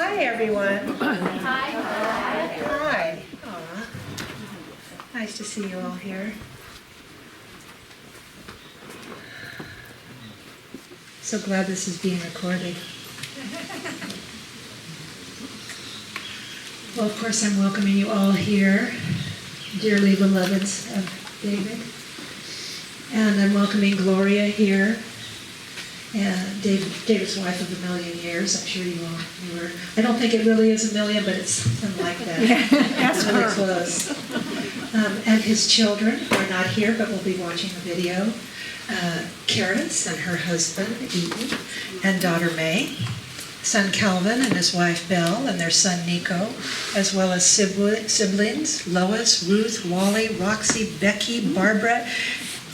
Hi, everyone. Hi. Hi. Aw. Nice to see you all here. So glad this is being recorded. Well, of course, I'm welcoming you all here, dearly beloveds of David. And I'm welcoming Gloria here, and David's wife of a million years. I'm sure you all knew her. I don't think it really is a million, but it's something like that. It's really close. And his children are not here, but will be watching the video. Karis and her husband, Eaton, and daughter May, son Calvin and his wife Belle, and their son Nico, as well as siblings, Lois, Ruth, Wally, Roxy, Becky, Barbara,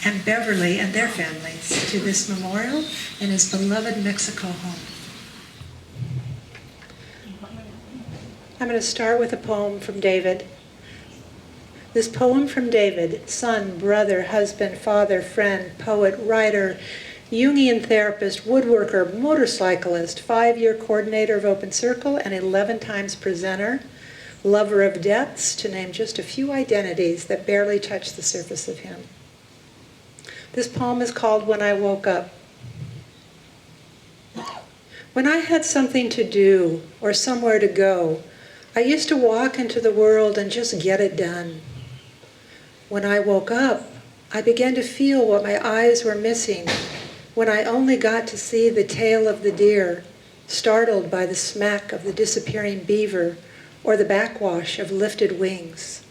and Beverly and their families to this memorial in his beloved Mexico home. I'm going to start with a poem from David. This poem from David, son, brother, husband, father, friend, poet, writer, Jungian therapist, woodworker, motorcyclist, 5-year coordinator of Open Circle, and 11 times presenter, lover of depths, to name just a few identities that barely touch the surface of him. This poem is called When I Woke Up. When I had something to do or somewhere to go, I used to walk into the world and just get it done. When I woke up, I began to feel what my eyes were missing when I only got to see the tail of the deer, startled by the smack of the disappearing beaver or the backwash of lifted wings.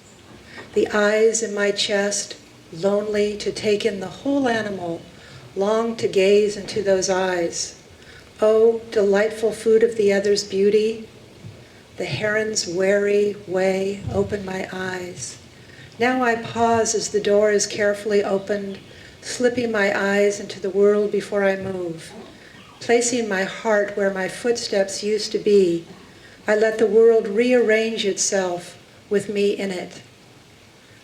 The eyes in my chest, lonely to take in the whole animal, longed to gaze into those eyes. Oh, delightful food of the other's beauty. The heron's wary way opened my eyes. Now I pause as the door is carefully opened, slipping my eyes into the world before I move. Placing my heart where my footsteps used to be, I let the world rearrange itself with me in it.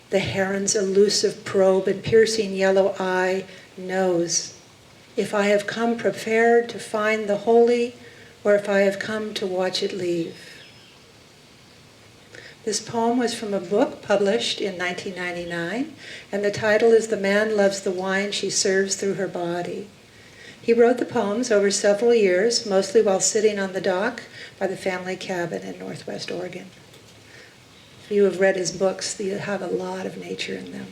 The heron's elusive probe and piercing yellow eye knows if I have come prepared to find the holy or if I have come to watch it leave. This poem was from a book published in 1999, and the title is The Man Loves the Wine She Serves Through Her Body. He wrote the poems over several years, mostly while sitting on the dock by the family cabin in Northwest Oregon. If you have read his books, they have a lot of nature in them.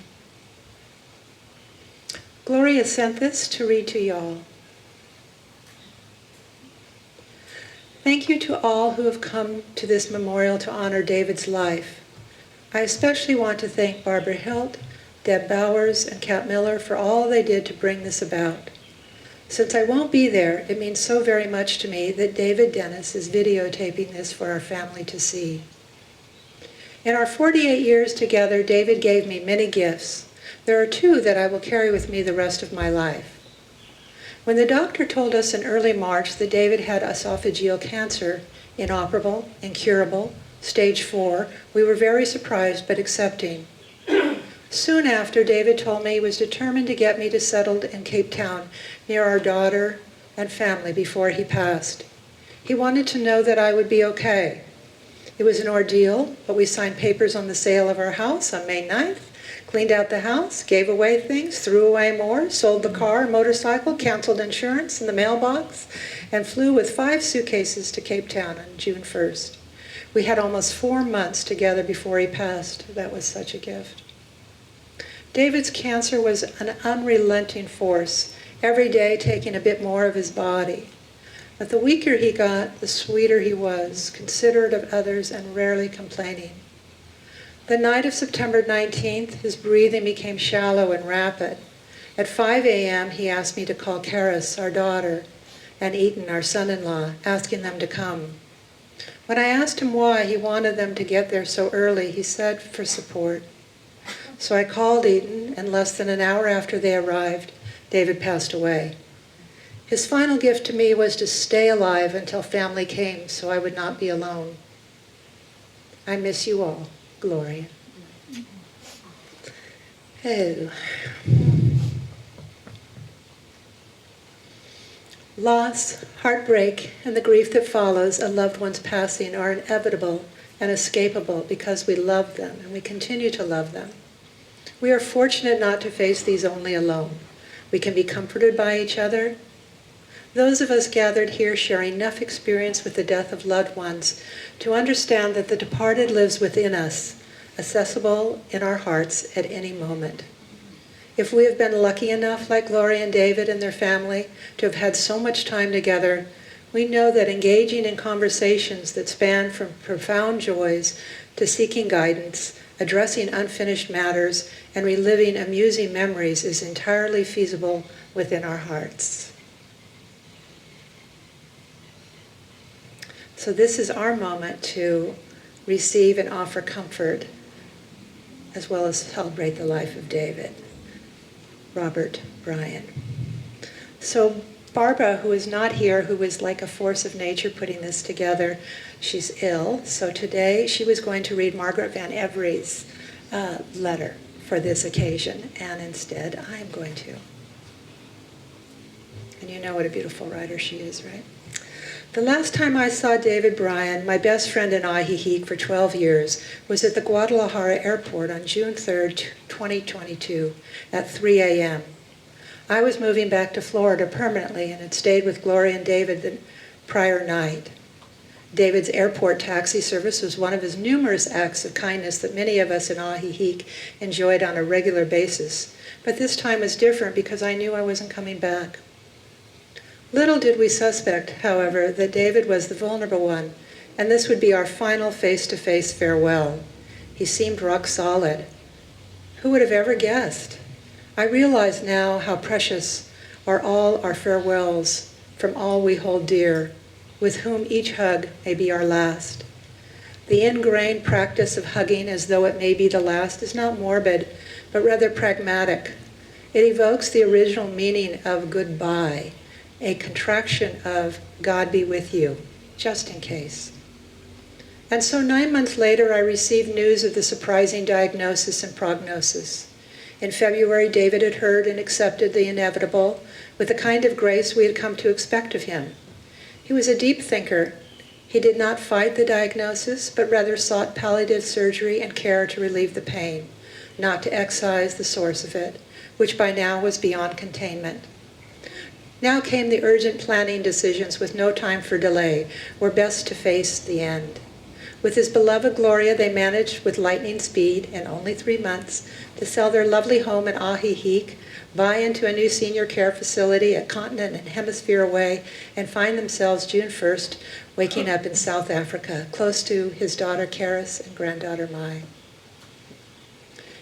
Gloria sent this to read to y'all. Thank you to all who have come to this memorial to honor David's life. I especially want to thank Barbara Hilt, Deb Bowers, and Kat Miller for all they did to bring this about. Since I won't be there, it means so very much to me that David Dennis is videotaping this for our family to see. In our 48 years together, David gave me many gifts. There are 2 that I will carry with me the rest of my life. When the doctor told us in early March that David had esophageal cancer, inoperable, incurable, stage 4, we were very surprised but accepting. Soon after, David told me he was determined to get me settled in Cape Town near our daughter and family before he passed. He wanted to know that I would be okay. It was an ordeal, but we signed papers on the sale of our house on May 9th, cleaned out the house, gave away things, threw away more, sold the car and motorcycle, canceled insurance in the mailbox, and flew with 5 suitcases to Cape Town on June 1st. We had almost 4 months together before he passed. That was such a gift. David's cancer was an unrelenting force, every day taking a bit more of his body. But the weaker he got, the sweeter he was, considerate of others and rarely complaining. The night of September 19th, his breathing became shallow and rapid. At 5 a.m., he asked me to call Karis, our daughter, and Eaton, our son-in-law, asking them to come. When I asked him why he wanted them to get there so early, he said for support. So I called Eaton, and less than an hour after they arrived, David passed away. His final gift to me was to stay alive until family came so I would not be alone. I miss you all. Gloria. Oh. Loss, heartbreak, and the grief that follows a loved one's passing are inevitable and escapable because we love them and we continue to love them. We are fortunate not to face these only alone. We can be comforted by each other. Those of us gathered here share enough experience with the death of loved ones to understand that the departed lives within us, accessible in our hearts at any moment. If we have been lucky enough, like Gloria and David and their family, to have had so much time together, we know that engaging in conversations that span from profound joys to seeking guidance, addressing unfinished matters, and reliving amusing memories is entirely feasible within our hearts. So this is our moment to receive and offer comfort, as well as celebrate the life of David. Robert Bryen. So Barbara, who is not here, who is like a force of nature putting this together, she's ill. So today she was going to read Margaret Van Every's letter for this occasion, and instead I'm going to. And you know what a beautiful writer she is, right? The last time I saw David Bryen, my best friend in Ajijic for 12 years, was at the Guadalajara airport on June 3rd, 2022, at 3 a.m. I was moving back to Florida permanently and had stayed with Gloria and David the prior night. David's airport taxi service was one of his numerous acts of kindness that many of us in Ajijic enjoyed on a regular basis, but this time was different because I knew I wasn't coming back. Little did we suspect, however, that David was the vulnerable one, and this would be our final face-to-face farewell. He seemed rock solid. Who would have ever guessed? I realize now how precious are all our farewells from all we hold dear, with whom each hug may be our last. The ingrained practice of hugging as though it may be the last is not morbid, but rather pragmatic. It evokes the original meaning of goodbye, a contraction of God be with you, just in case. And so 9 months later, I received news of the surprising diagnosis and prognosis. In February, David had heard and accepted the inevitable with the kind of grace we had come to expect of him. He was a deep thinker. He did not fight the diagnosis, but rather sought palliative surgery and care to relieve the pain, not to excise the source of it, which by now was beyond containment. Now came the urgent planning decisions with no time for delay, were best to face the end. With his beloved Gloria, they managed with lightning speed, in only 3 months, to sell their lovely home in Ajijic, buy into a new senior care facility a continent and hemisphere away, and find themselves June 1st waking up in South Africa, close to his daughter Karis and granddaughter Mai.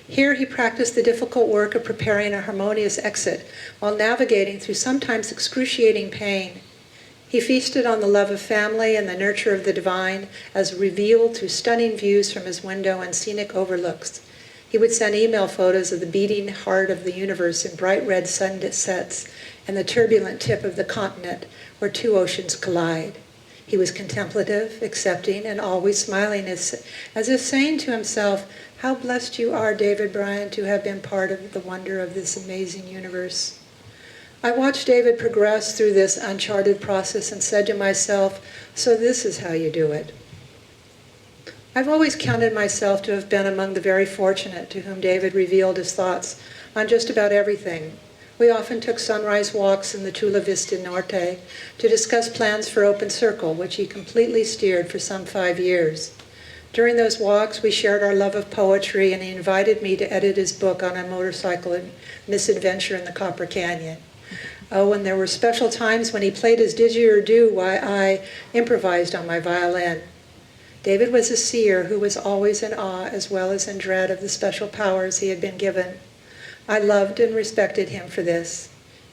Here he practiced the difficult work of preparing a harmonious exit while navigating through sometimes excruciating pain. He feasted on the love of family and the nurture of the divine as revealed through stunning views from his window and scenic overlooks. He would send email photos of the beating heart of the universe in bright red sunsets and the turbulent tip of the continent where two oceans collide. He was contemplative, accepting, and always smiling as if saying to himself, "How blessed you are, David Bryen, to have been part of the wonder of this amazing universe." I watched David progress through this uncharted process and said to myself, so this is how you do it. I've always counted myself to have been among the very fortunate to whom David revealed his thoughts on just about everything. We often took sunrise walks in the Chula Vista Norte to discuss plans for Open Circle, which he completely steered for some 5 years. During those walks, we shared our love of poetry, and he invited me to edit his book on a motorcycle misadventure in the Copper Canyon. Oh, and there were special times when he played his didgeridoo while I improvised on my violin. David was a seer who was always in awe as well as in dread of the special powers he had been given. I loved and respected him for this.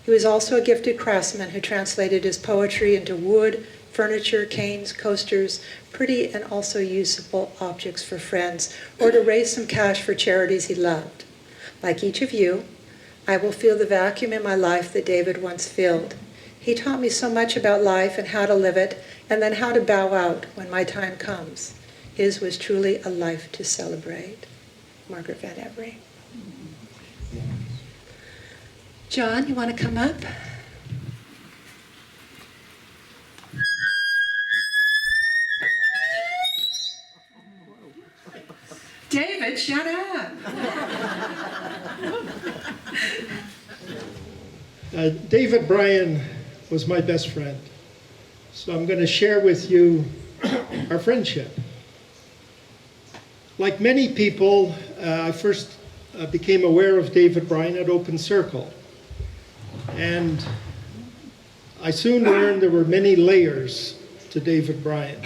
He was also a gifted craftsman who translated his poetry into wood, furniture, canes, coasters, pretty and also usable objects for friends, or to raise some cash for charities he loved. Like each of you, I will feel the vacuum in my life that David once filled. He taught me so much about life and how to live it, and then how to bow out when my time comes. His was truly a life to celebrate. Margaret Van Every. John, you want to come up? David, shut up. David Bryen was my best friend. So I'm going to share with you our friendship. Like many people, I first became aware of David Bryen at Open Circle. And I soon learned there were many layers to David Bryen.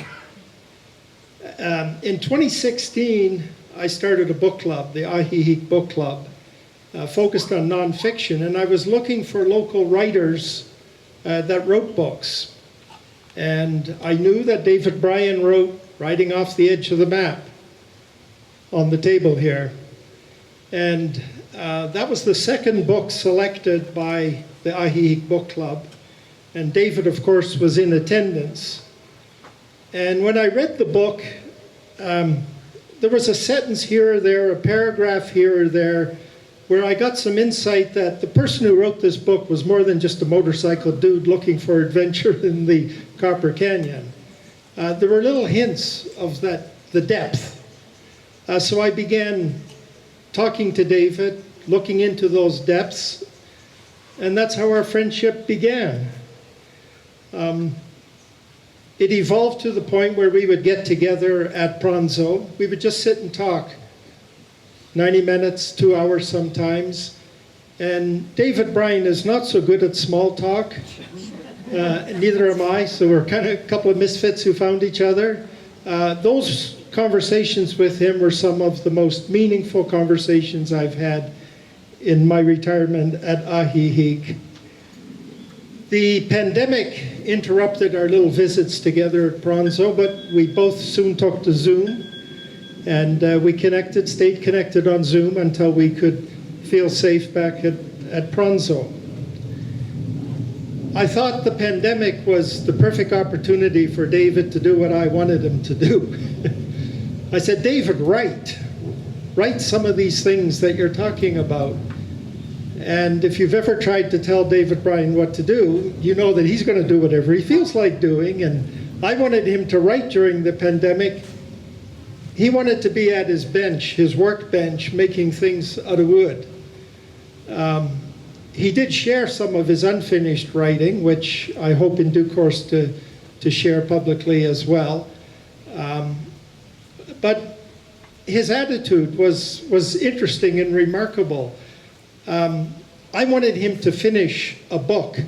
In 2016, I started a book club, the Ajijic Book Club, focused on nonfiction, and I was looking for local writers that wrote books. And I knew that David Bryen wrote Riding Off the Edge of the Map on the table here. And that was the second book selected by the Ajijic Book Club. And David, of course, was in attendance. And when I read the book, there was a sentence here or there, a paragraph here or there, where I got some insight that the person who wrote this book was more than just a motorcycle dude looking for adventure in the Copper Canyon. There were little hints of the depth. So I began talking to David, looking into those depths, and that's how our friendship began. It evolved to the point where we would get together at Pronzo. We would just sit and talk, 90 minutes, 2 hours sometimes. And David Bryen is not so good at small talk. Neither am I, so we're kind of a couple of misfits who found each other. Those conversations with him were some of the most meaningful conversations I've had in my retirement at Ajijic. The pandemic interrupted our little visits together at Pronzo, but we both soon took to Zoom, and we stayed connected on Zoom until we could feel safe back at Pronzo. I thought the pandemic was the perfect opportunity for David to do what I wanted him to do. I said, David, write some of these things that you're talking about. And if you've ever tried to tell David Bryen what to do, you know that he's going to do whatever he feels like doing. And I wanted him to write during the pandemic. He wanted to be at his bench, his workbench, making things out of wood. He did share some of his unfinished writing, which I hope in due course to share publicly as well. But his attitude was interesting and remarkable. I wanted him to finish a book,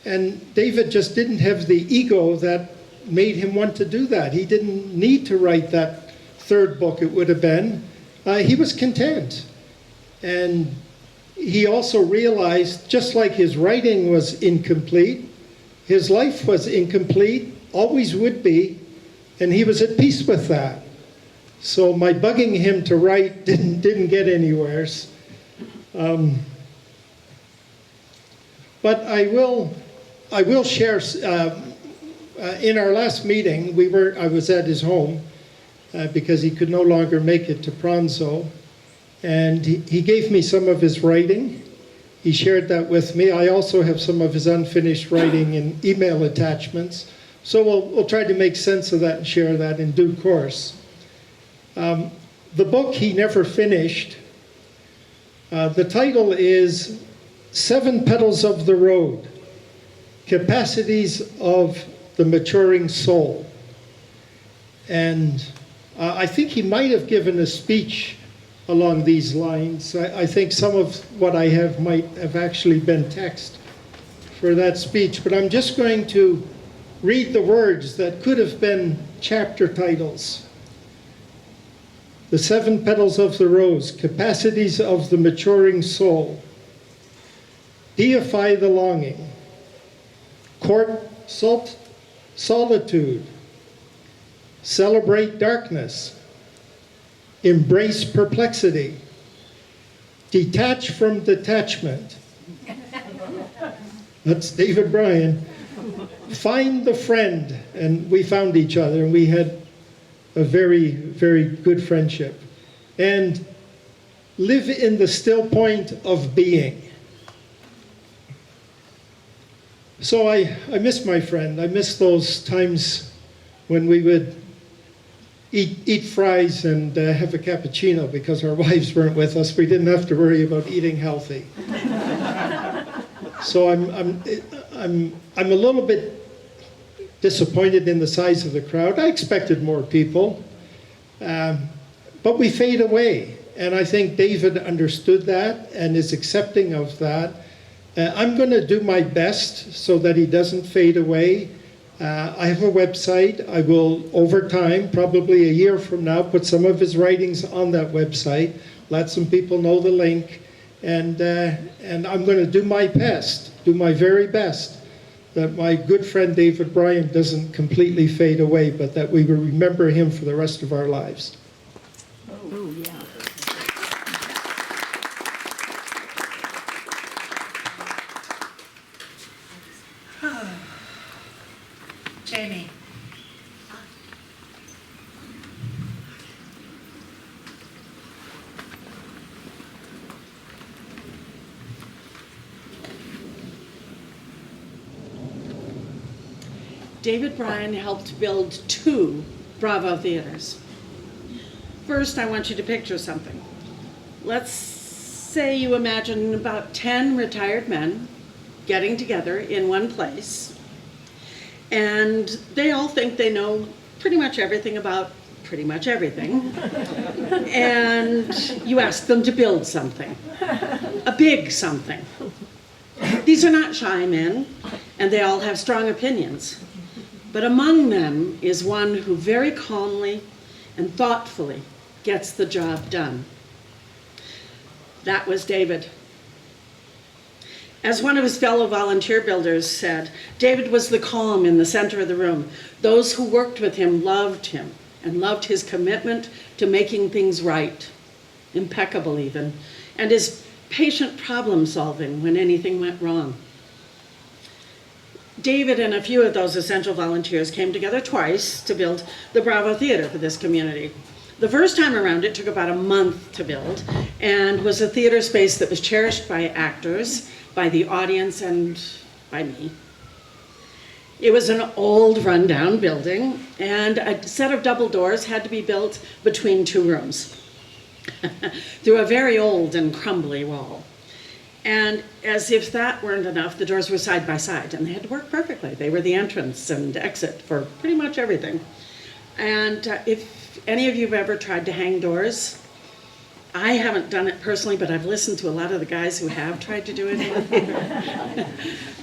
and David just didn't have the ego that made him want to do that. He didn't need to write that third book, it would have been. He was content. And he also realized, just like his writing was incomplete, his life was incomplete, always would be, and he was at peace with that. So my bugging him to write didn't get anywhere. But I will share. In our last meeting, I was at his home because he could no longer make it to Pronzo, and he gave me some of his writing. He shared that with me. I also have some of his unfinished writing in email attachments. So we'll try to make sense of that and share that in due course. The book he never finished. The title is 7 Petals of the Road, Capacities of the Maturing Soul. And I think he might have given a speech along these lines. I think some of what I have might have actually been text for that speech, but I'm just going to read the words that could have been chapter titles. The 7 Petals of the Rose, Capacities of the Maturing Soul. Deify the Longing. Court Solitude. Celebrate Darkness. Embrace Perplexity. Detach from Detachment. That's David Bryen. Find the Friend. And we found each other, and we had a very, very good friendship. And live in the still point of being. So I miss my friend. I miss those times when we would eat fries and have a cappuccino because our wives weren't with us. We didn't have to worry about eating healthy. So I'm a little bit disappointed in the size of the crowd. I expected more people, but we fade away. And I think David understood that and is accepting of that. I'm going to do my best so that he doesn't fade away. I have a website. I will, over time, probably a year from now, put some of his writings on that website, let some people know the link, and I'm going to do my best, do my very best, that my good friend David Bryen doesn't completely fade away, but that we will remember him for the rest of our lives. Oh, yeah. Jamie. David Bryen helped build 2 Bravo theaters. First, I want you to picture something. Let's say you imagine about 10 retired men getting together in one place, and they all think they know pretty much everything about pretty much everything. And you ask them to build something, a big something. These are not shy men, and they all have strong opinions. But among them is one who very calmly and thoughtfully gets the job done. That was David. As one of his fellow volunteer builders said, David was the calm in the center of the room. Those who worked with him and loved his commitment to making things right, impeccable even, and his patient problem solving when anything went wrong. David and a few of those essential volunteers came together twice to build the Bravo Theater for this community. The first time around, it took about a month to build and was a theater space that was cherished by actors, by the audience, and by me. It was an old, rundown building, and a set of double doors had to be built between 2 rooms through a very old and crumbly wall. And as if that weren't enough, the doors were side by side, and they had to work perfectly. They were the entrance and exit for pretty much everything. And if any of you have ever tried to hang doors, I haven't done it personally, but I've listened to a lot of the guys who have tried to do it.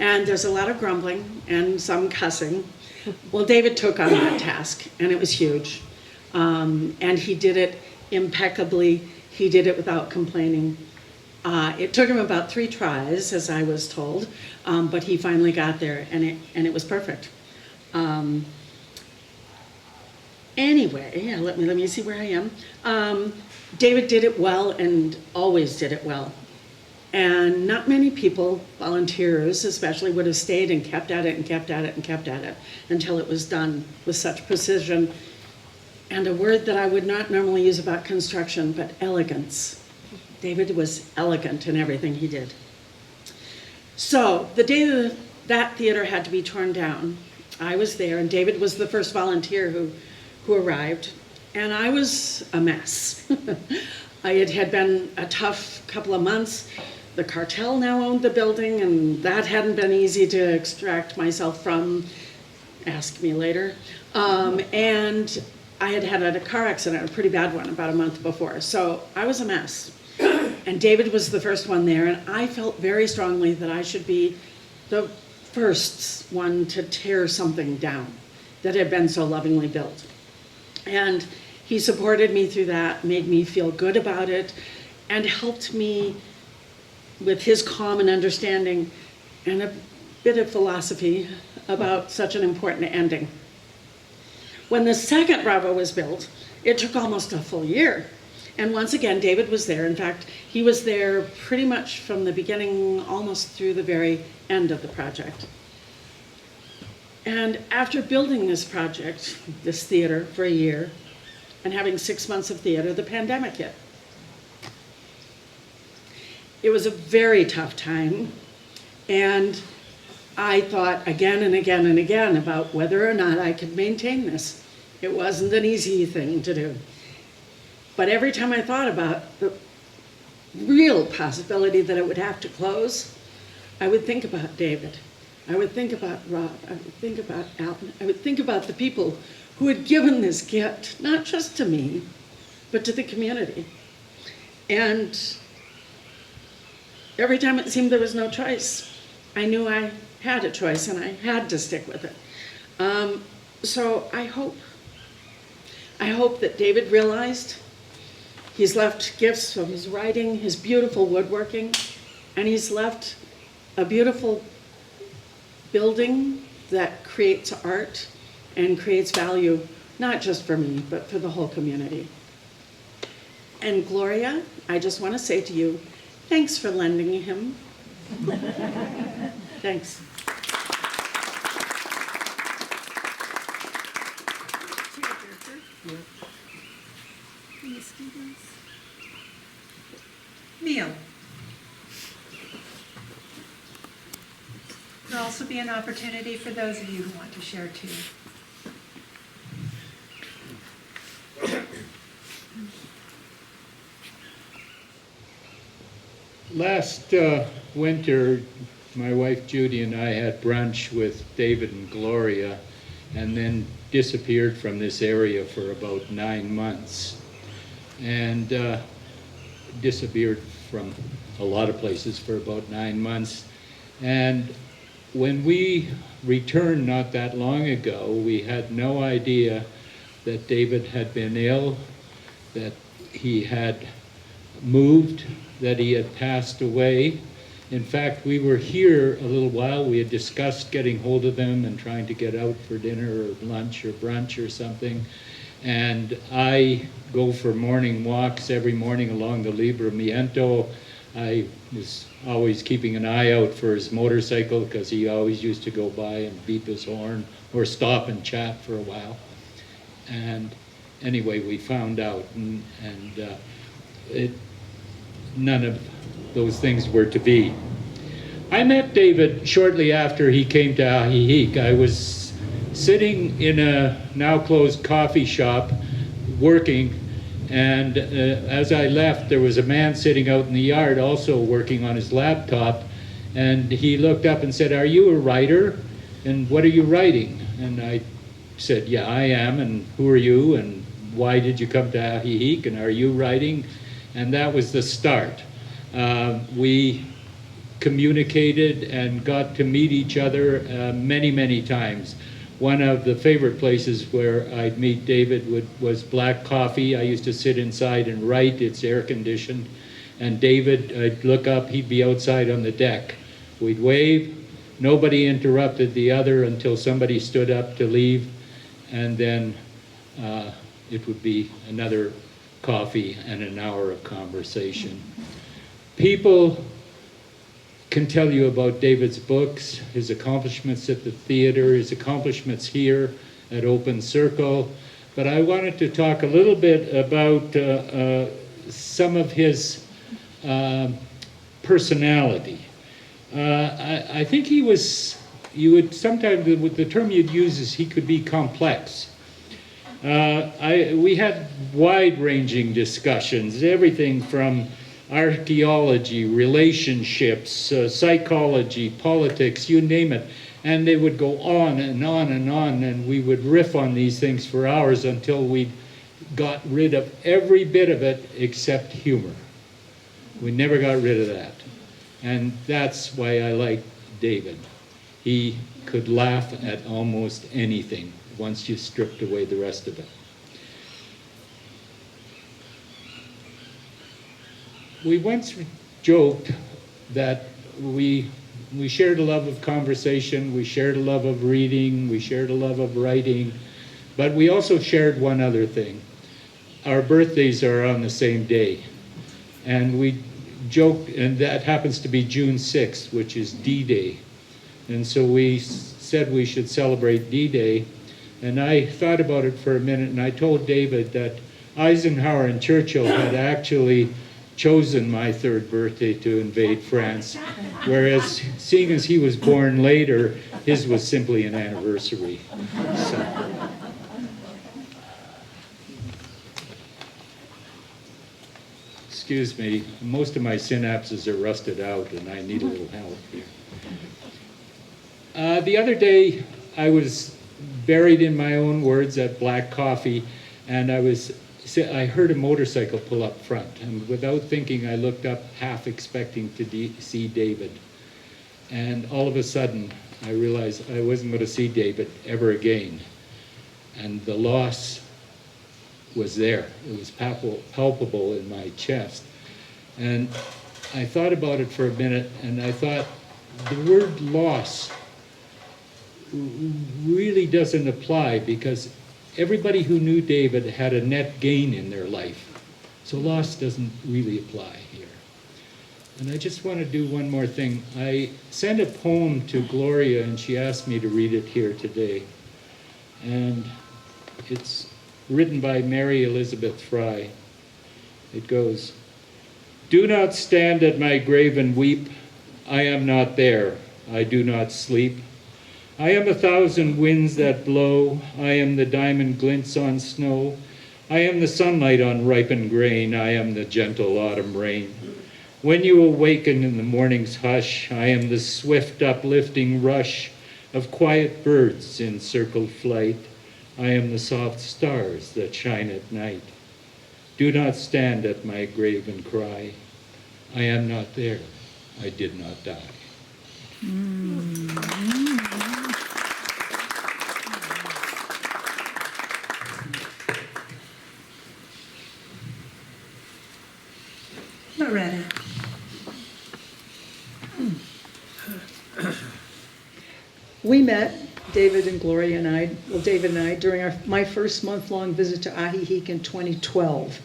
And there's a lot of grumbling and some cussing. Well, David took on that task, and it was huge. And he did it impeccably. He did it without complaining. It took him about 3 tries, as I was told, but he finally got there, and it was perfect. Anyway, let me see where I am. David did it well and always did it well. And not many people, volunteers especially, would have stayed and kept at it and kept at it and kept at it until it was done with such precision. And a word that I would not normally use about construction, but elegance. David was elegant in everything he did. So the day that theater had to be torn down, I was there, and David was the first volunteer who arrived, and I was a mess. It had been a tough couple of months. The cartel now owned the building, and that hadn't been easy to extract myself from. Ask me later. And I had had a car accident, a pretty bad one, about a month before, so I was a mess. And David was the first one there, and I felt very strongly that I should be the first one to tear something down that had been so lovingly built. And he supported me through that, made me feel good about it, and helped me with his calm and understanding and a bit of philosophy about such an important ending. When the second Bravo was built, it took almost a full year. And once again, David was there. In fact, he was there pretty much from the beginning, almost through the very end of the project. And after building this project, this theater, for a year, and having 6 months of theater, the pandemic hit. It was a very tough time, and I thought again and again and again about whether or not I could maintain this. It wasn't an easy thing to do. But every time I thought about the real possibility that it would have to close, I would think about David. I would think about Rob. I would think about Alan. I would think about the people who had given this gift, not just to me, but to the community. And every time it seemed there was no choice, I knew I had a choice and I had to stick with it. So I hope that David realized he's left gifts from his writing, his beautiful woodworking, and he's left a beautiful building that creates art and creates value, not just for me, but for the whole community. And Gloria, I just want to say to you, thanks for lending him. Thanks. Neil. There'll also be an opportunity for those of you who want to share too. Last winter, my wife Judy and I had brunch with David and Gloria, and then disappeared from this area for about 9 months, and disappeared from a lot of places for about 9 months. And when we returned not that long ago, we had no idea that David had been ill, that he had moved, that he had passed away. In fact, we were here a little while. We had discussed getting hold of them and trying to get out for dinner or lunch or brunch or something. And I go for morning walks every morning along the Libramiento. I was always keeping an eye out for his motorcycle because he always used to go by and beep his horn or stop and chat for a while. And anyway, we found out, and none of those things were to be. I met David shortly after he came to Ajijic. I was sitting in a now closed coffee shop working, and as I left, there was a man sitting out in the yard also working on his laptop, and he looked up and said, "Are you a writer? And what are you writing?" And I said, "Yeah, I am. And who are you? And why did you come to Ajijic? And are you writing?" And that was the start. We communicated and got to meet each other many, many times. One of the favorite places where I'd meet David was Black Coffee. I used to sit inside and write. It's air conditioned. And David, I'd look up, he'd be outside on the deck. We'd wave. Nobody interrupted the other until somebody stood up to leave. And then it would be another coffee and an hour of conversation. People can tell you about David's books, his accomplishments at the theater, his accomplishments here at Open Circle, but I wanted to talk a little bit about some of his personality. I think he was, you would sometimes, the term you'd use is he could be complex. We had wide-ranging discussions, everything from archaeology, relationships, psychology, politics, you name it. And they would go on and on and on, and we would riff on these things for hours until we got rid of every bit of it except humor. We never got rid of that. And that's why I like David. He could laugh at almost anything once you stripped away the rest of it. We once joked that we shared a love of conversation, we shared a love of reading, we shared a love of writing, but we also shared one other thing. Our birthdays are on the same day. And we joked, and that happens to be June 6th, which is D-Day. And so we said we should celebrate D-Day. And I thought about it for a minute, and I told David that Eisenhower and Churchill had actually chosen my third birthday to invade France, whereas seeing as he was born later, his was simply an anniversary. So. Excuse me, most of my synapses are rusted out and I need a little help here. The other day, I was buried in my own words at Black Coffee, and I heard a motorcycle pull up front, and without thinking, I looked up, half expecting to see David. And all of a sudden, I realized I wasn't going to see David ever again. And the loss was there. It was palpable in my chest. And I thought about it for a minute, and I thought the word loss really doesn't apply, because everybody who knew David had a net gain in their life. So loss doesn't really apply here. And I just want to do one more thing. I sent a poem to Gloria, and she asked me to read it here today. And it's written by Mary Elizabeth Fry. It goes, "Do not stand at my grave and weep. I am not there. I do not sleep. I am 1,000 winds that blow. I am the diamond glints on snow. I am the sunlight on ripened grain. I am the gentle autumn rain. When you awaken in the morning's hush, I am the swift uplifting rush of quiet birds in circled flight. I am the soft stars that shine at night. Do not stand at my grave and cry. I am not there. I did not die." Loretta. We met, David and Gloria and I, David and I, during my first month-long visit to Ajijic in 2012.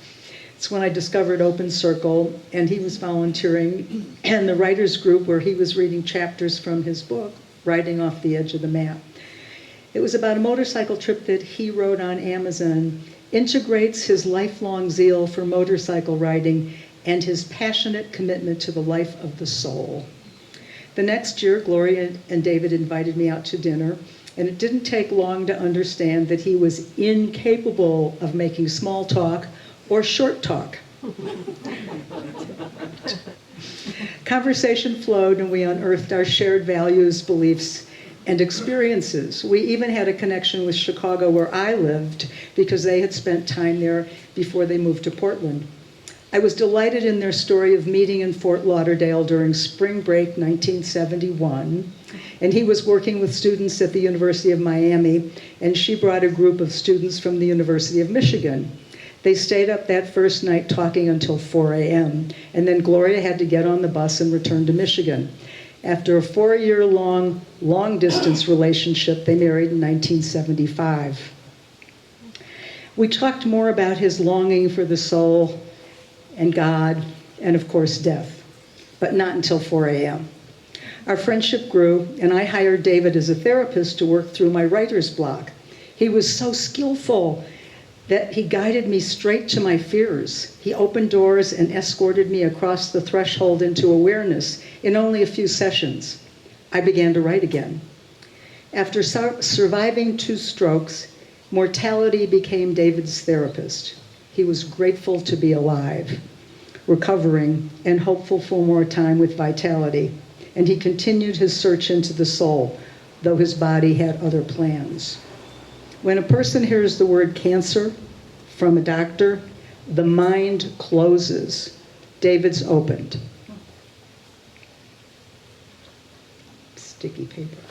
It's when I discovered Open Circle, and he was volunteering in the writers group where he was reading chapters from his book, Riding Off the Edge of the Map. It was about a motorcycle trip that he wrote on Amazon, integrates his lifelong zeal for motorcycle riding and his passionate commitment to the life of the soul. The next year, Gloria and David invited me out to dinner, and it didn't take long to understand that he was incapable of making small talk or short talk. Conversation flowed, and we unearthed our shared values, beliefs, and experiences. We even had a connection with Chicago, where I lived, because they had spent time there before they moved to Portland. I was delighted in their story of meeting in Fort Lauderdale during spring break 1971, and he was working with students at the University of Miami, and she brought a group of students from the University of Michigan. They stayed up that first night talking until 4 a.m., and then Gloria had to get on the bus and return to Michigan. After a 4-year-long, long-distance relationship, they married in 1975. We talked more about his longing for the soul and God, and of course death, but not until 4 a.m. Our friendship grew, and I hired David as a therapist to work through my writer's block. He was so skillful that he guided me straight to my fears. He opened doors and escorted me across the threshold into awareness in only a few sessions. I began to write again. After surviving 2 strokes, mortality became David's therapist. He was grateful to be alive, recovering, and hopeful for more time with vitality. And he continued his search into the soul, though his body had other plans. When a person hears the word cancer from a doctor, the mind closes. David's opened. Sticky paper.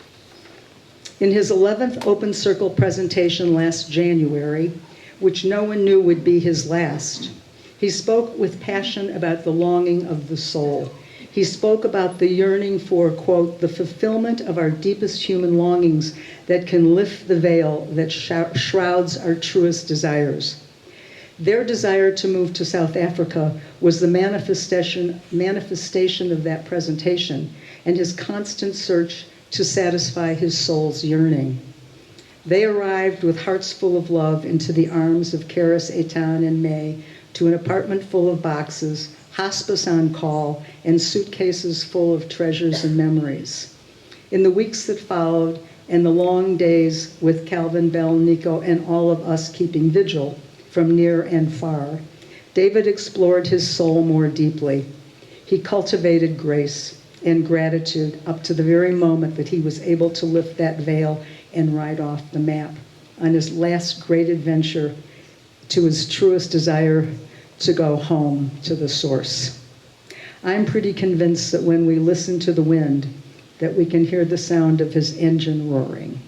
In his 11th Open Circle presentation last January, which no one knew would be his last, he spoke with passion about the longing of the soul. He spoke about the yearning for, quote, the fulfillment of our deepest human longings that can lift the veil that shrouds our truest desires. Their desire to move to South Africa was the manifestation of that presentation and his constant search to satisfy his soul's yearning. They arrived with hearts full of love into the arms of Karis, Eitan, and May to an apartment full of boxes, hospice on call, and suitcases full of treasures and memories. In the weeks that followed, and the long days with Calvin, Bell, Nico, and all of us keeping vigil from near and far, David explored his soul more deeply. He cultivated grace and gratitude up to the very moment that he was able to lift that veil and write off the map on his last great adventure to his truest desire to go home to the source. I'm pretty convinced that when we listen to the wind, that we can hear the sound of his engine roaring.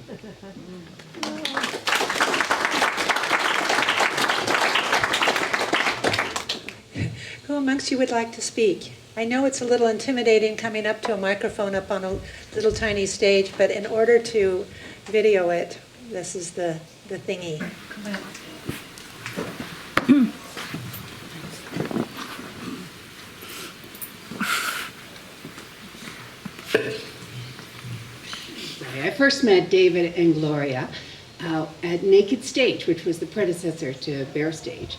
Who amongst you would like to speak? I know it's a little intimidating coming up to a microphone up on a little tiny stage, but in order to video it, this is the thingy. Come on. I first met David and Gloria at Naked Stage, which was the predecessor to Bear Stage.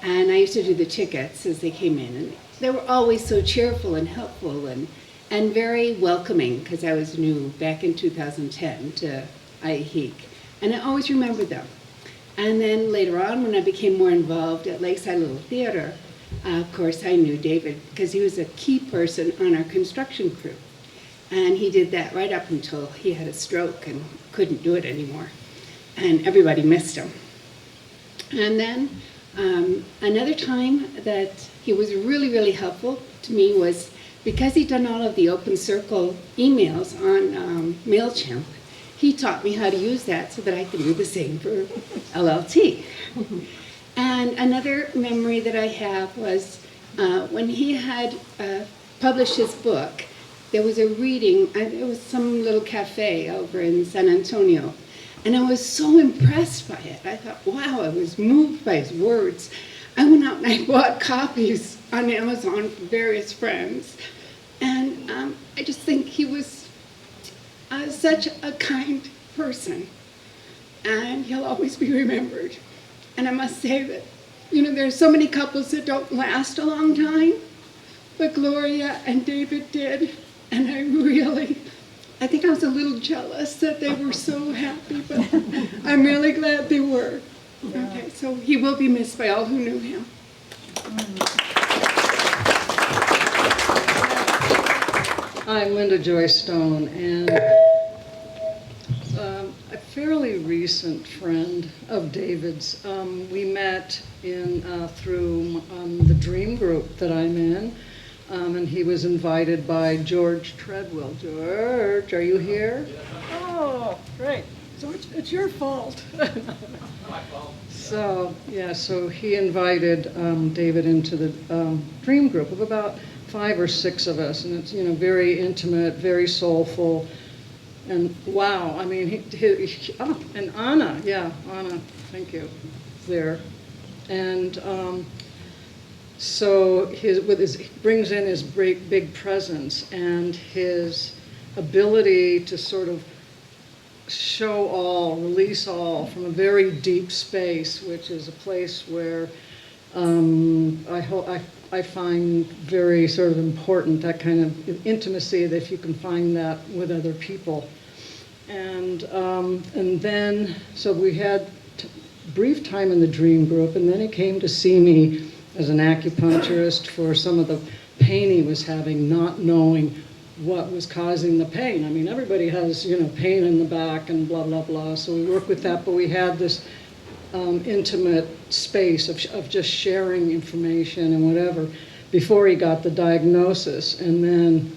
And I used to do the tickets as they came in. And they were always so cheerful and helpful and very welcoming, because I was new back in 2010 to Ajijic. And I always remembered them. And then later on, when I became more involved at Lakeside Little Theater, of course, I knew David because he was a key person on our construction crew. And he did that right up until he had a stroke and couldn't do it anymore. And everybody missed him. And then another time that he was really, really helpful to me was because he'd done all of the Open Circle emails on MailChimp. He taught me how to use that so that I could do the same for LLT. And another memory that I have was when he had published his book. There was a reading, it was some little cafe over in San Antonio, and I was so impressed by it. I thought, wow, I was moved by his words. I went out and I bought copies on Amazon for various friends, and I just think he was such a kind person, and he'll always be remembered. And I must say that, there's so many couples that don't last a long time, but Gloria and David did. And I think I was a little jealous that they were so happy, but I'm really glad they were. Okay, so he will be missed by all who knew him. I'm Linda Joy Stone, and a fairly recent friend of David's. We met through the Dream group that I'm in. And he was invited by George Treadwell. George, are you here? Oh, great. So it's your fault. My fault. So he invited David into the Dream group of about 5 or 6 of us, and it's very intimate, very soulful, and wow. I mean, and Anna, Anna, thank you, there, and. So he brings in his big presence and his ability to sort of show all, release all from a very deep space, which is a place where I find very sort of important, that kind of intimacy, that if you can find that with other people. And then, so we had brief time in the Dream group, and then he came to see me as an acupuncturist for some of the pain he was having, not knowing what was causing the pain. I mean, everybody has, pain in the back and blah, blah, blah. So we work with that, but we had this intimate space of just sharing information and whatever before he got the diagnosis. And then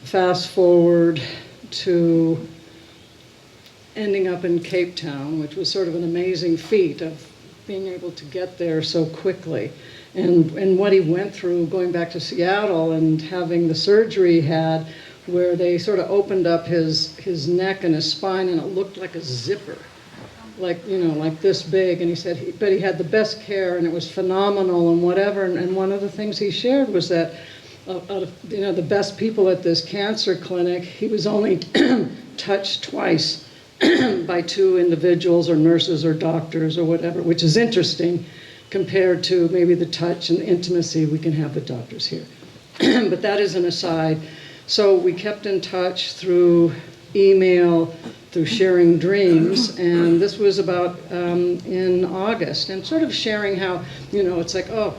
fast forward to ending up in Cape Town, which was sort of an amazing feat of being able to get there so quickly. And what he went through going back to Seattle and having the surgery he had, where they sort of opened up his neck and his spine, and it looked like a zipper, like this big. And he said, but he had the best care, and it was phenomenal and whatever. And one of the things he shared was that, the best people at this cancer clinic, he was only touched twice by 2 individuals or nurses or doctors or whatever, which is interesting. compared to maybe the touch and intimacy we can have with doctors here. But that is an aside. So we kept in touch through email, through sharing dreams, and this was about in August, and sort of sharing how, it's like, oh,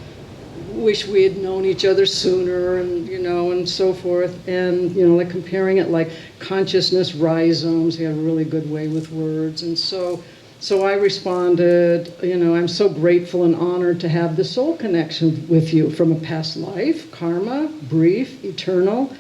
wish we had known each other sooner, and and so forth, and like comparing it like consciousness rhizomes. He had a really good way with words, and so I responded, I'm so grateful and honored to have the soul connection with you from a past life, karma, brief, eternal.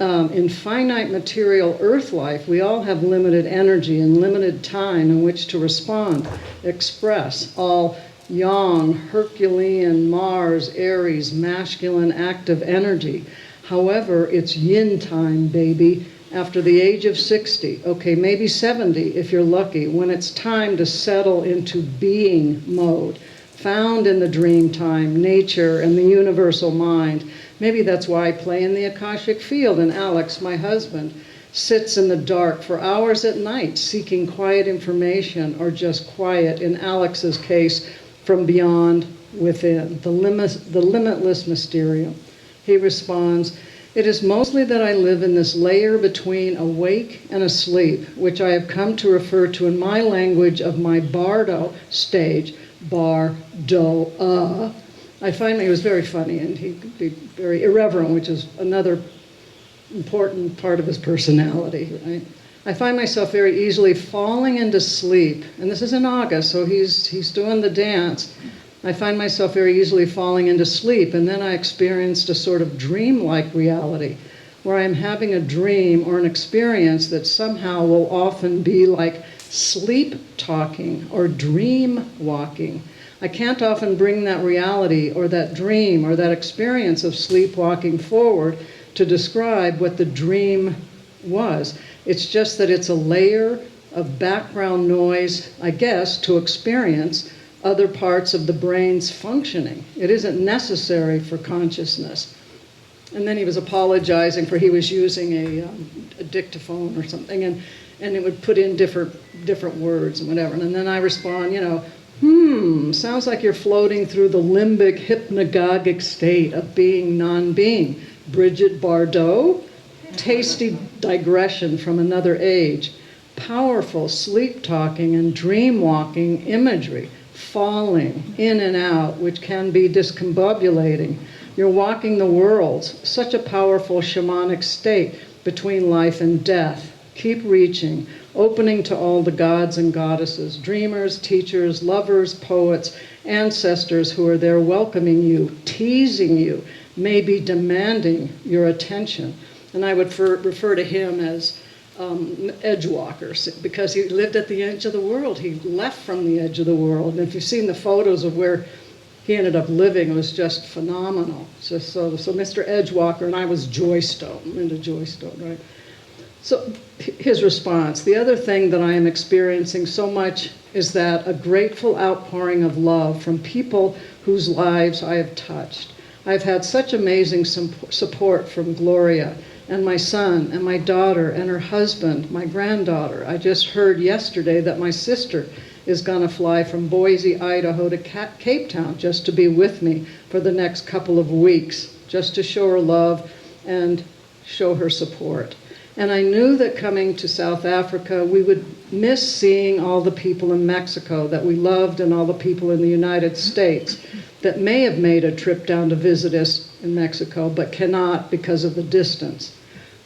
In finite material earth life, we all have limited energy and limited time in which to respond, express, all yang, Herculean, Mars, Aries, masculine active energy. However, it's yin time, baby, after the age of 60, okay, maybe 70 if you're lucky, when it's time to settle into being mode, found in the dream time, nature, and the universal mind. Maybe that's why I play in the Akashic field, and Alex, my husband, sits in the dark for hours at night seeking quiet information, or just quiet, in Alex's case, from beyond within, the limitless mysterium. He responds, "It is mostly that I live in this layer between awake and asleep, which I have come to refer to in my language of my bardo stage, bardo. I find he was very funny, and he could be very irreverent, which is another important part of his personality, right? I find myself very easily falling into sleep, and this is in August, so he's doing the dance. I find myself very easily falling into sleep, and then I experienced a sort of dream-like reality, where I'm having a dream or an experience that somehow will often be like sleep talking or dream walking. I can't often bring that reality or that dream or that experience of sleepwalking forward to describe what the dream was. It's just that it's a layer of background noise, I guess, to experience other parts of the brain's functioning. It isn't necessary for consciousness. And then he was apologizing for he was using a dictaphone or something, and it would put in different words and whatever. And then I respond, sounds like you're floating through the limbic hypnagogic state of being non-being. Bridget Bardot, tasty digression from another age, powerful sleep-talking and dream-walking imagery, falling in and out, which can be discombobulating. You're walking the worlds, such a powerful shamanic state between life and death. Keep reaching, opening to all the gods and goddesses, dreamers, teachers, lovers, poets, ancestors who are there welcoming you, teasing you, maybe demanding your attention. And I would refer to him as edgewalker, because he lived at the edge of the world. He left from the edge of the world. And if you've seen the photos of where he ended up living, it was just phenomenal. So Mr. Edgewalker, and I was Joystone, into Joystone, right? So his response, the other thing that I am experiencing so much is that a grateful outpouring of love from people whose lives I have touched. I've had such amazing support from Gloria and my son and my daughter and her husband, my granddaughter. I just heard yesterday that my sister is going to fly from Boise, Idaho to Cape Town just to be with me for the next couple of weeks, just to show her love and show her support. And I knew that coming to South Africa, we would miss seeing all the people in Mexico that we loved and all the people in the United States that may have made a trip down to visit us in Mexico, but cannot because of the distance.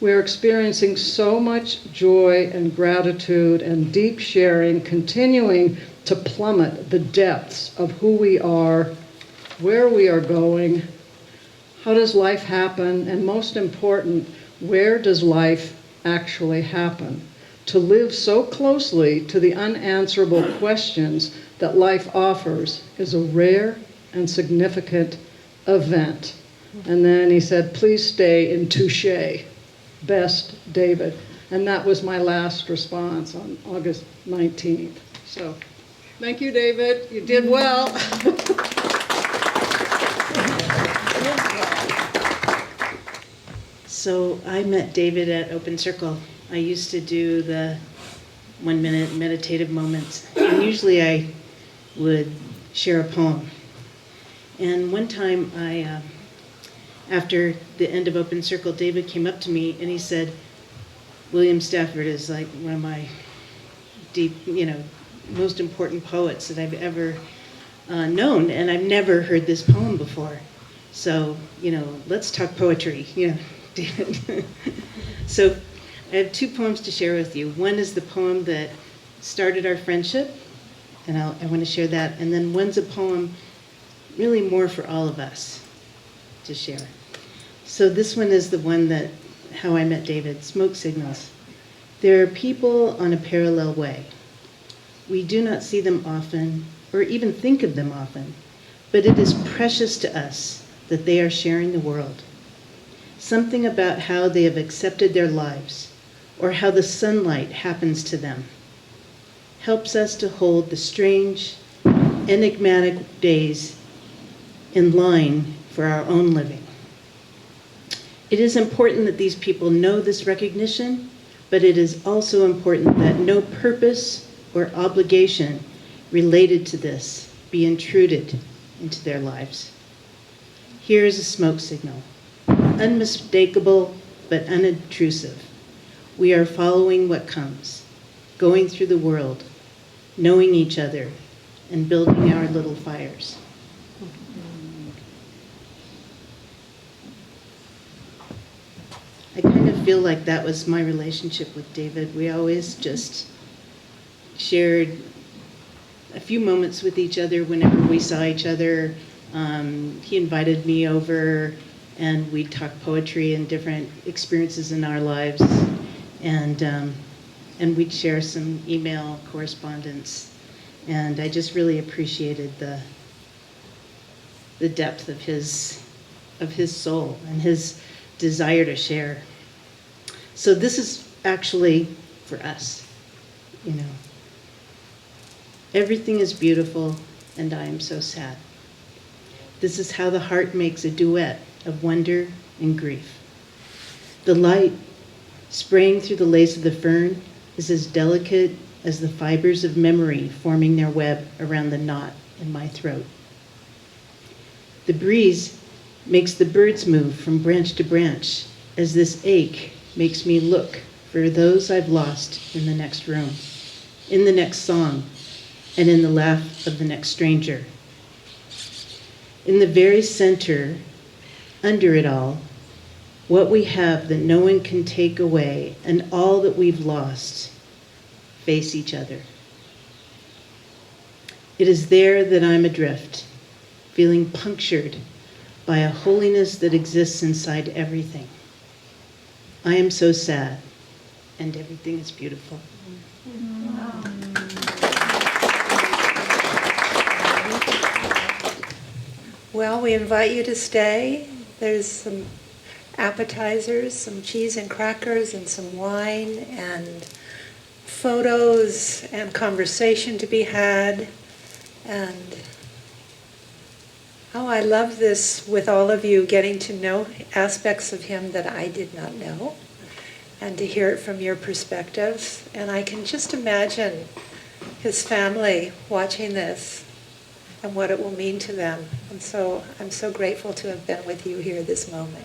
We're experiencing so much joy and gratitude and deep sharing, continuing to plummet the depths of who we are, where we are going, how does life happen, and most important, where does life actually happen? To live so closely to the unanswerable questions that life offers is a rare and significant event. And then he said, please stay in touche. Best, David. And that was my last response on August 19th. So, thank you, David. You did well. So I met David at Open Circle. I used to do the 1-minute meditative moments. And usually I would share a poem. And one time after the end of Open Circle, David came up to me and he said, William Stafford is like one of my most important poets that I've ever known, and I've never heard this poem before. So, let's talk poetry, David. So I have 2 poems to share with you. One is the poem that started our friendship, and I want to share that. And then one's a poem really more for all of us to share. So this one is the one that, how I met David, Smoke Signals. There are people on a parallel way. We do not see them often, or even think of them often, but it is precious to us that they are sharing the world. Something about how they have accepted their lives, or how the sunlight happens to them, helps us to hold the strange, enigmatic days in line for our own living. It is important that these people know this recognition, but it is also important that no purpose or obligation related to this be intruded into their lives. Here is a smoke signal, unmistakable but unintrusive. We are following what comes, going through the world, knowing each other, and building our little fires. I kind of feel like that was my relationship with David. We always just shared a few moments with each other whenever we saw each other. He invited me over, and we'd talk poetry and different experiences in our lives, and we'd share some email correspondence. And I just really appreciated the depth of his soul and his desire to share. So this is actually for us, Everything is beautiful, and I am so sad. This is how the heart makes a duet of wonder and grief. The light spraying through the lace of the fern is as delicate as the fibers of memory forming their web around the knot in my throat. The breeze makes the birds move from branch to branch as this ache makes me look for those I've lost in the next room, in the next song, and in the laugh of the next stranger. In the very center, under it all, what we have that no one can take away and all that we've lost face each other. It is there that I'm adrift, feeling punctured by a holiness that exists inside everything. I am so sad, and everything is beautiful. Well, we invite you to stay. There's some appetizers, some cheese and crackers, and some wine, and photos and conversation to be had. And I love this with all of you, getting to know aspects of him that I did not know, and to hear it from your perspectives. And I can just imagine his family watching this and what it will mean to them. And so I'm so grateful to have been with you here this moment.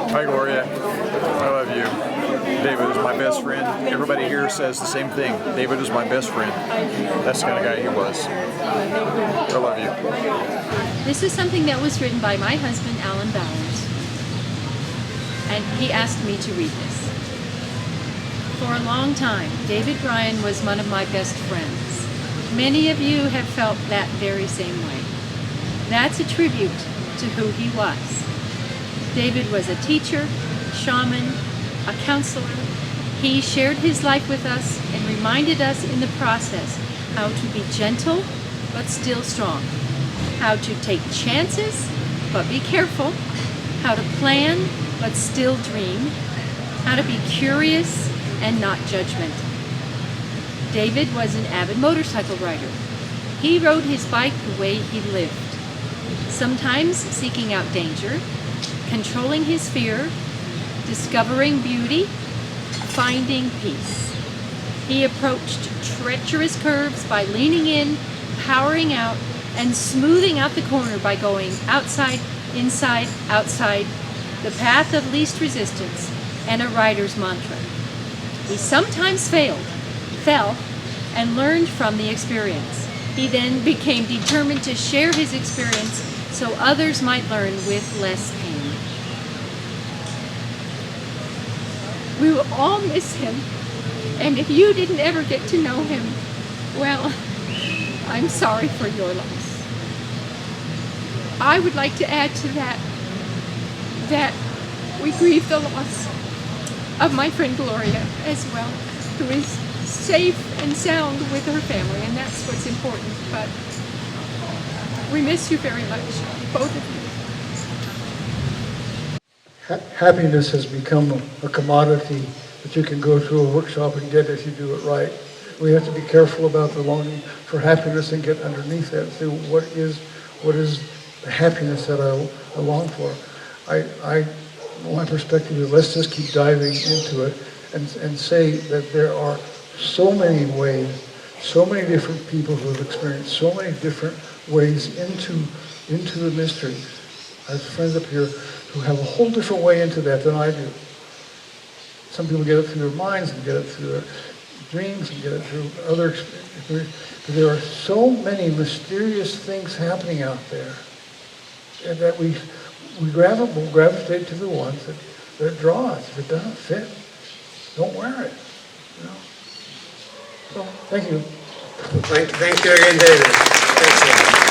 Hi, Gloria. I love you. David is my best friend. Everybody here says the same thing. David is my best friend. That's the kind of guy he was. I love you. This is something that was written by my husband, Alan Bowers, and he asked me to read this. For a long time, David Bryen was one of my best friends. Many of you have felt that very same way. That's a tribute to who he was. David was a teacher, shaman, a counselor. He shared his life with us and reminded us in the process how to be gentle but still strong, how to take chances but be careful, how to plan but still dream, how to be curious and not judgmental. David was an avid motorcycle rider. He rode his bike the way he lived, sometimes seeking out danger, controlling his fear, discovering beauty, finding peace. He approached treacherous curves by leaning in, powering out, and smoothing out the corner by going outside, inside, outside, the path of least resistance, and a rider's mantra. He sometimes fell, and learned from the experience. He then became determined to share his experience so others might learn with less pain. We will all miss him, and if you didn't ever get to know him, well, I'm sorry for your loss. I would like to add to that we grieve the loss of my friend Gloria as well, who is safe and sound with her family, and that's what's important. But we miss you very much, both of you. Happiness has become a commodity that you can go to a workshop and get if you do it right. We have to be careful about the longing for happiness and get underneath that and say, what is the happiness that I long for? My perspective is, let's just keep diving into it and say that there are so many ways, so many different people who have experienced so many different ways into the mystery. I have friends up here who have a whole different way into that than I do. Some people get it through their minds and get it through their dreams and get it through other experiences. But there are so many mysterious things happening out there, and that we will gravitate to the ones that draw us. If it doesn't fit, don't wear it. You know? So, thank you. Thank you again, David. Thanks.